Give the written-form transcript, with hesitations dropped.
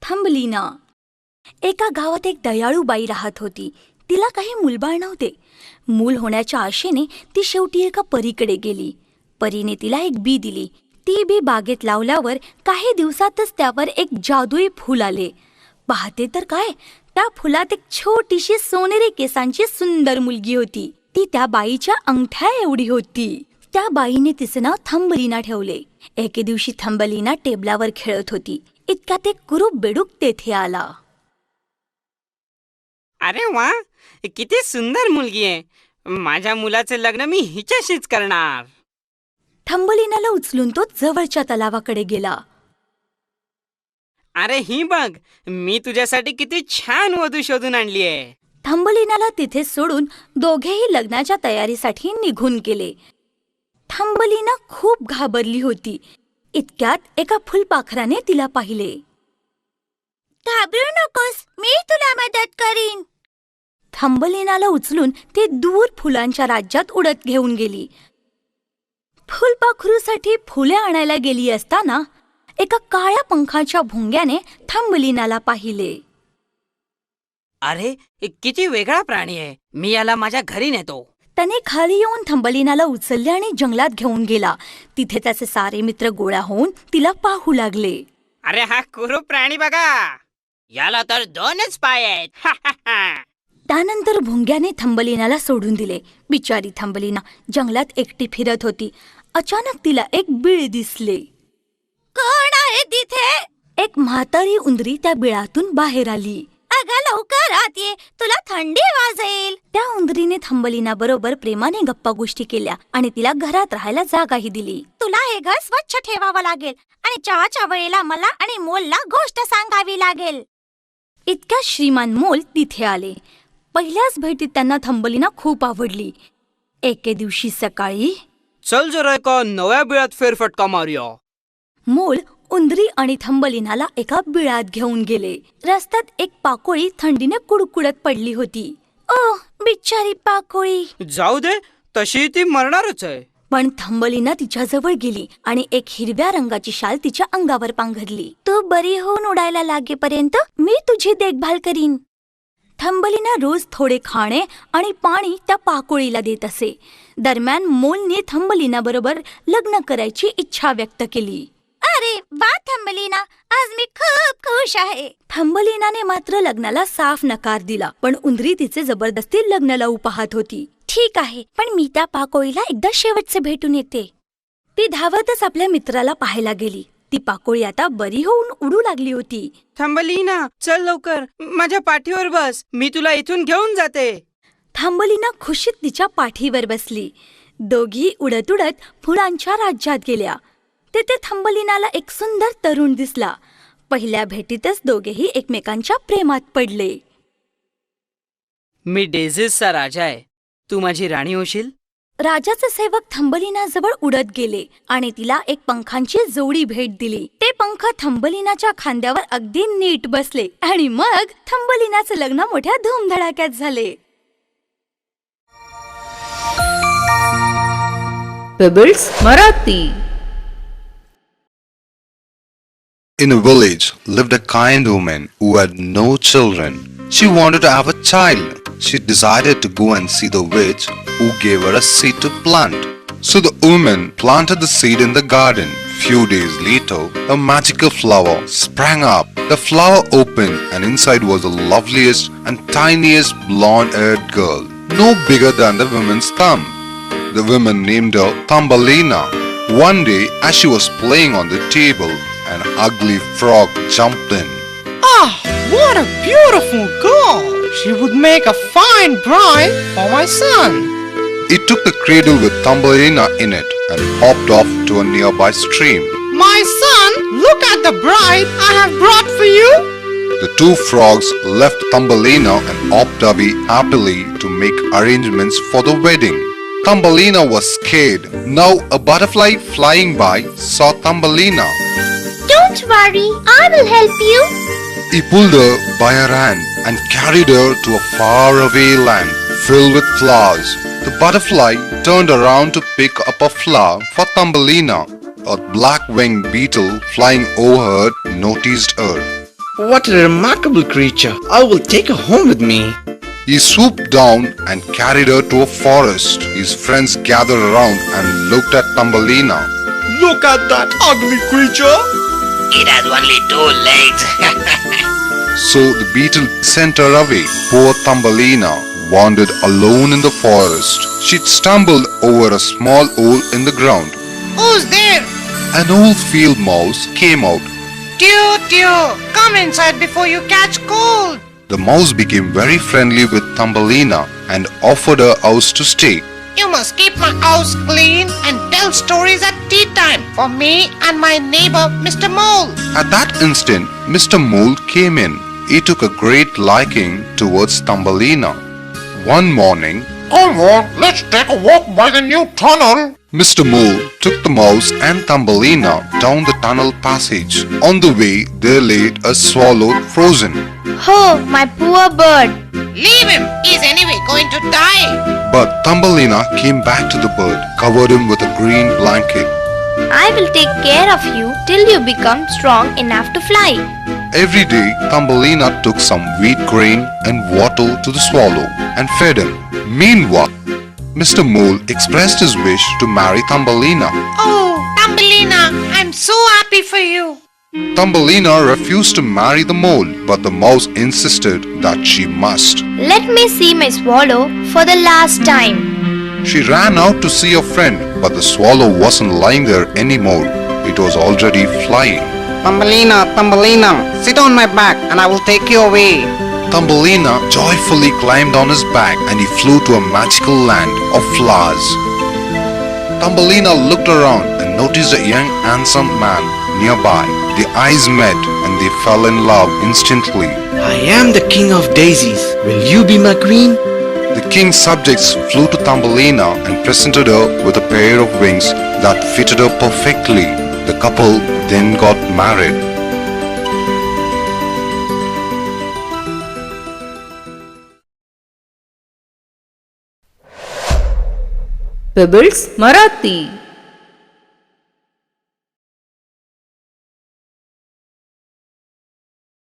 थंबलिना. एका गावात एक दयाळू बाई राहत होती. तिला काही मुलबाळ नव्हते. मूल होण्याच्या आशेने ती शेवटी एका परीकडे गेली. परीने तिला एक बी दिली. ती बी बागेत लावल्यावर काही दिवसातच त्यावर एक जादुई फूल आले. पाहते तर काय, त्या फुलात एक छोटीशी सोनेरी केसांची सुंदर मुलगी होती. ती त्या बाईच्या अंगठ्या एवढी होती. त्या बाईने तिचे नाव थंबलिना ठेवले. एके दिवशी थंबलिना टेबलावर खेळत होती. इतक्यात एक कुरूप बेडूक तेथे आला. अरे वा, किती सुंदर मुलगी आहे. माझ्या मुलाचे लग्न मी हिच्याशीच करणार. थंबलिनाला उचलून तो जवळच्या तलावाकडे गेला. अरे ही बघ, मी तुझ्यासाठी किती छान वधू शोधून आणली आहे. थंबलिनाला तिथे सोडून दोघेही लग्नाच्या तयारीसाठी निघून गेले. थंबलिना खूप घाबरली होती. इतक्यात एका फुलपाखराने तिला पाहिले. घाबरू नकोस, मी तुला मदत करीन. थंबलिनाला उचलून ते दूर फुलांच्या राज्यात उडत घेऊन गेली. फुलपाखरूसाठी फुले आणायला गेली असताना एका काळ्या पंखाच्या भुंग्याने थंबलिनाला पाहिले. अरे किती वेगळा प्राणी आहे. मी याला माझ्या घरी नेतो. त्याने खाली येऊन थंबलिनाला उचलले आणि जंगलात घेऊन गेला. तिथे त्याचे सारे मित्र गोळा होऊन तिला पाहू लागले. अरे हा कुरूप प्राणी बघा, याला तर 2च पाय आहेत. त्यानंतर भुंग्याने थंबलिनाला सोडून दिले. बिचारी थंबलिना जंगलात एकटी फिरत होती. अचानक तिला एक बिळ दिसले. कोण आहे तिथे? एक म्हातारी उंदरी त्या बिळातून बाहेर आली. अगं लवकर आत ये, तुला थंडी वाजेल. त्या उंदरीने थंबलिना बरोबर प्रेमाने गप्पा गोष्टी केल्या आणि तिला घरात राहायला जागाही दिली. तुला हे घर स्वच्छ ठेवावं लागेल आणि चहाच्या वेळेला मला आणि मोलला गोष्ट सांगावी लागेल. इतक्या श्रीमान मोल तिथे आले. पहिल्याच भेटीत त्यांना थंबलिना खूप आवडली. एके दिवशी सकाळी, चल जरा एका नव्या बिळात फेरफटका मारूया. मोल उंदरी आणि थंबलिनाला एका बिळात घेऊन गेले. रस्त्यात एक पाकोळी थंडीने कुडकुडत पडली होती. ओ बिचारी पाकोळी. जाऊ दे, तशी ती मरणारच आहे. पण थंबलिना तिच्याजवळ गेली आणि एक हिरव्या रंगाची शाल तिच्या अंगावर पांघरली. तू बरी होऊन उडायला लागेपर्यंत मी तुझी देखभाल करीन. थंबलिना रोज थोडे खाणे आणि पाणी त्या पाकोळीला देत असे. दरम्यान मोलने थंबलिना बरोबर लग्न करायची इच्छा व्यक्त केली. अरे वा थंबलिना, आज मी खूप खुश आहे. थंबलिनाने मात्र लग्नाला साफ नकार दिला. पण उंदरी तिचे जबरदस्ती लग्न लावू पाहत होती. ठीक आहे, पण मी त्या पाकोळीला एकदा शेवटचे भेटून येते. ती धावतच आपल्या मित्राला पाहायला गेली. ती पाकोळी आता बरी होऊन उडू लागली होती. थंबलिना, चल लवकर, माझ्या पाठीवर बस, मी तुला इथून घेऊन जाते. थंबलिना खुशीत तिच्या पाठीवर बसली. दोघी उडत उडत फुलांच्या राज्यात गेल्या. तेथे थंबलिनाला एक सुंदर तरुण दिसला. पहिल्या भेटीतच दोघेही एकमेकांच्या प्रेमात पडले. मी डेझिसचा राजा आहे, तू माझी राणी होशील. राजाचे सेवक थंबलिनाजवळ उडत गेले आणि तिला एक पंखांची जोडी भेट दिली. ते पंख थंबलिनाच्या खांद्यावर अगदी नीट बसले आणि मग थंबलिनाचे लग्न मोठ्या धूमधडाक्यात झाले. Pebbles Marathi. In a village lived a kind woman who had no children. She wanted to have a child. She decided to go and see the witch who gave her a seed to plant. So the woman planted the seed in the garden. Few days later, a magical flower sprang up. The flower opened and inside was the loveliest and tiniest blonde-haired girl, no bigger than the woman's thumb. The woman named her Thumbelina. One day, as she was playing on the table, an ugly frog jumped in. Ah, what a beautiful girl! She would make a fine bride for my son. It took the cradle with Thumbelina in it and hopped off to a nearby stream. My son, look at the bride I have brought for you. The two frogs left Thumbelina and hopped away happily to make arrangements for the wedding. Thumbelina was scared. Now a butterfly flying by saw Thumbelina. Don't worry, I will help you. He pulled her by her hand and carried her to a faraway land filled with flowers. The butterfly turned around to pick up a flower for Thumbelina. A black-winged beetle flying overhead noticed her. What a remarkable creature. I will take her home with me. He swooped down and carried her to a forest. His friends gathered around and looked at Thumbelina. Look at that ugly creature. It has only 2 legs. So the beetle sent her away. Poor Thumbelina wandered alone in the forest. She'd stumbled over a small hole in the ground. Who's there? An old field mouse came out. Tio, come inside before you catch cold. The mouse became very friendly with Thumbelina and offered her house to stay. You must keep my house clean and tell stories at tea time for me and my neighbor, Mr. Mole. At that instant, Mr. Mole came in. He took a great liking towards Thumbelina. One morning, Come on, let's take a walk by the new tunnel. Mr. Mole took the mouse and Thumbelina down the tunnel passage. On the way, they laid a swallow frozen. Oh, my poor bird. Leave him. He's anyway going to die. But Thumbelina came back to the bird, covered him with a green blanket. I will take care of you till you become strong enough to fly. Every day, Thumbelina took some wheat grain and water to the swallow and fed him. Meanwhile, Mr. Mole expressed his wish to marry Thumbelina. Oh, Thumbelina, I'm so happy for you. Thumbelina refused to marry the mole, but the mouse insisted that she must. Let me see my swallow for the last time. She ran out to see a friend, but the swallow wasn't lying there anymore. It was already flying. Thumbelina, sit on my back and I will take you away. Thumbelina joyfully climbed on his back and he flew to a magical land of flowers. Thumbelina looked around and noticed a young handsome man nearby. Their eyes met and they fell in love instantly. I am the king of daisies. Will you be my queen? The king's subjects flew to Thumbelina and presented her with a pair of wings that fitted her perfectly. The couple then got married. Pebbles Marathi.